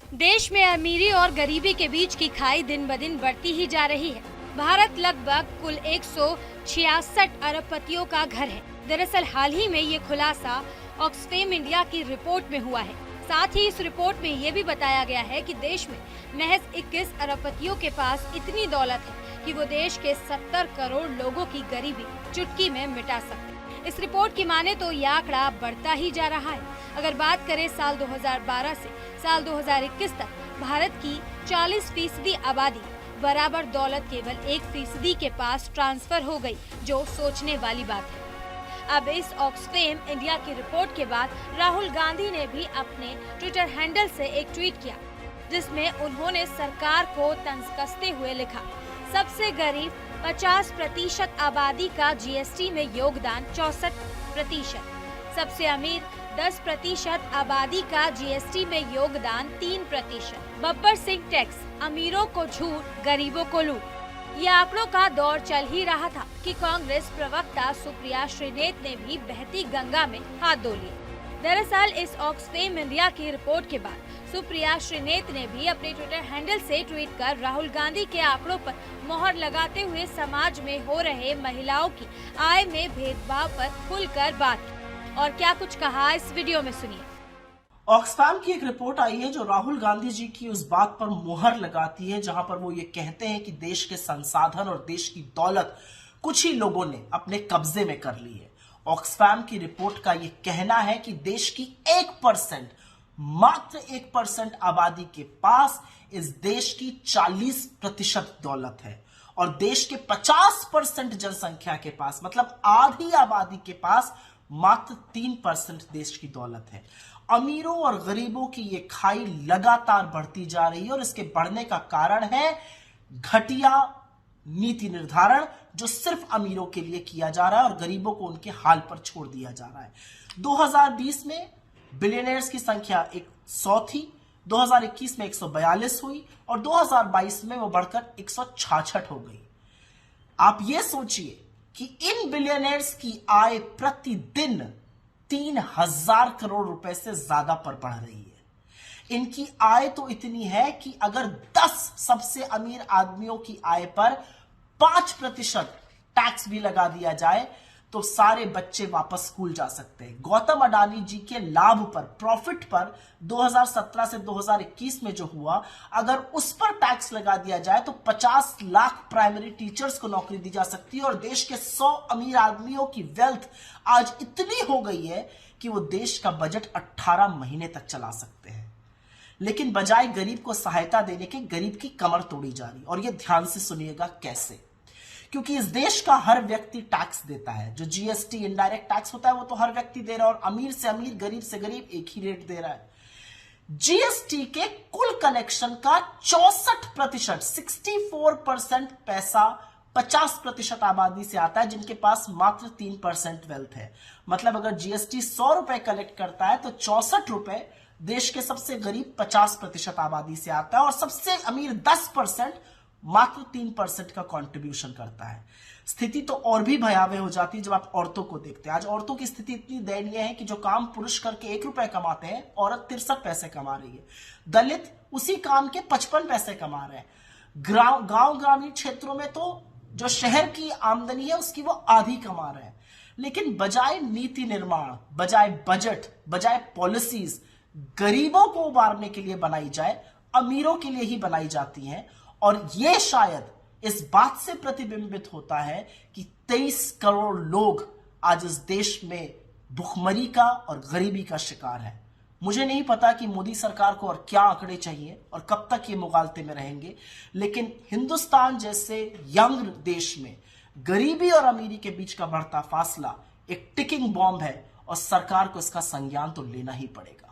देश में अमीरी और गरीबी के बीच की खाई दिन ब दिन बढ़ती ही जा रही है। भारत लगभग कुल 166 अरबपतियों का घर है। दरअसल हाल ही में ये खुलासा ऑक्सफैम इंडिया की रिपोर्ट में हुआ है। साथ ही इस रिपोर्ट में ये भी बताया गया है कि देश में महज 21 अरबपतियों के पास इतनी दौलत है कि वो देश के 70 करोड़ लोगों की गरीबी चुटकी में मिटा सकते हैं। इस रिपोर्ट की माने तो ये आंकड़ा बढ़ता ही जा रहा है। अगर बात करें साल 2012 से साल 2021 तक, भारत की 40% आबादी बराबर दौलत केवल 1% के पास ट्रांसफर हो गई, जो सोचने वाली बात है। अब इस ऑक्सफैम इंडिया की रिपोर्ट के बाद राहुल गांधी ने भी अपने ट्विटर हैंडल से एक ट्वीट किया, जिसमें उन्होंने सरकार को तंज कसते हुए लिखा, सबसे गरीब 50% आबादी का जीएसटी में योगदान 64%, सबसे अमीर 10% आबादी का जीएसटी में योगदान 3%। बब्बर सिंह टैक्स, अमीरों को झूठ, गरीबों को लूट। ये आंकड़ों का दौर चल ही रहा था कि कांग्रेस प्रवक्ता सुप्रिया श्रीनेत ने भी बहती गंगा में हाथ धो लिए। दरअसल इस ऑक्सफैम इंडिया की रिपोर्ट के बाद सुप्रिया श्रीनेत ने भी अपने ट्विटर हैंडल से ट्वीट कर राहुल गांधी के आंकड़ों पर मोहर लगाते हुए समाज में हो रहे महिलाओं की आय में भेदभाव पर खुलकर बात की। और क्या कुछ कहा, इस वीडियो में सुनिए। ऑक्सफैम की एक रिपोर्ट आई है जो राहुल गांधी जी की उस बात पर मुहर लगाती है जहां पर वो ये कहते हैं कि देश के संसाधन और देश की दौलत कुछ ही लोगों ने अपने कब्जे में कर ली है। ऑक्सफैम की रिपोर्ट का ये कहना है कि देश की 1%, मात्र 1% आबादी के पास इस देश की 40% दौलत है और देश के 50% जनसंख्या के पास, मतलब आधी आबादी के पास मात्र 3% देश की दौलत है। अमीरों और गरीबों की ये खाई लगातार बढ़ती जा रही है और इसके बढ़ने का कारण है घटिया नीति निर्धारण जो सिर्फ अमीरों के लिए किया जा रहा है और गरीबों को उनके हाल पर छोड़ दिया जा रहा है। 2020 में बिलियनर्स की संख्या 100 थी, 2021 में 142 हुई और 2022 में वो बढ़कर 166 हो गई। आप ये सोचिए कि इन बिलियनर्स की आय प्रतिदिन 3000 करोड़ रुपए से ज्यादा पर बढ़ रही है। इनकी आय तो इतनी है कि अगर 10 सबसे अमीर आदमियों की आय पर 5% टैक्स भी लगा दिया जाए तो सारे बच्चे वापस स्कूल जा सकते हैं। गौतम अडानी जी के लाभ पर, प्रॉफिट पर 2017 से 2021 में जो हुआ, अगर उस पर टैक्स लगा दिया जाए तो 50 लाख प्राइमरी टीचर्स को नौकरी दी जा सकती है और देश के 100 अमीर आदमियों की वेल्थ आज इतनी हो गई है कि वो देश का बजट 18 महीने तक चला सकते हैं। लेकिन बजाय गरीब को सहायता देने के, गरीब की कमर तोड़ी जा रही। और ये ध्यान से सुनिएगा कैसे, क्योंकि इस देश का हर व्यक्ति टैक्स देता है। जो जीएसटी इनडायरेक्ट टैक्स होता है वो तो हर व्यक्ति दे रहा है और अमीर से अमीर, गरीब से गरीब एक ही रेट दे रहा है। जीएसटी के कुल कलेक्शन का 64%, 64% पैसा 50% आबादी से आता है जिनके पास मात्र 3% वेल्थ है। मतलब अगर जीएसटी 100 रुपए कलेक्ट करता है तो 64 रुपए देश के सबसे गरीब 50% आबादी से आता है और सबसे अमीर 10% मात्र 3% का कंट्रीब्यूशन करता है। स्थिति तो और भी भयावह हो जाती है जब आप औरतों को देखते हैं। आज औरतों की स्थिति इतनी दयनीय है कि जो काम पुरुष करके 1 रुपए कमाते हैं, औरत 63 पैसे कमा रही है। दलित उसी काम के 55 पैसे कमा रहे हैं। गांव ग्रामीण क्षेत्रों में तो जो शहर की आमदनी है उसकी वो आधी कमा रहे हैं। लेकिन बजाय नीति निर्माण, बजाय बजट, बजाय पॉलिसीज गरीबों को उबारने के लिए बनाई जाए, अमीरों के लिए ही बनाई जाती हैं। और ये शायद इस बात से प्रतिबिंबित होता है कि 23 करोड़ लोग आज इस देश में भुखमरी का और गरीबी का शिकार है। मुझे नहीं पता कि मोदी सरकार को और क्या आंकड़े चाहिए और कब तक ये मुगालते में रहेंगे, लेकिन हिंदुस्तान जैसे यंग देश में गरीबी और अमीरी के बीच का बढ़ता फासला एक टिकिंग बॉम्ब है और सरकार को इसका संज्ञान तो लेना ही पड़ेगा।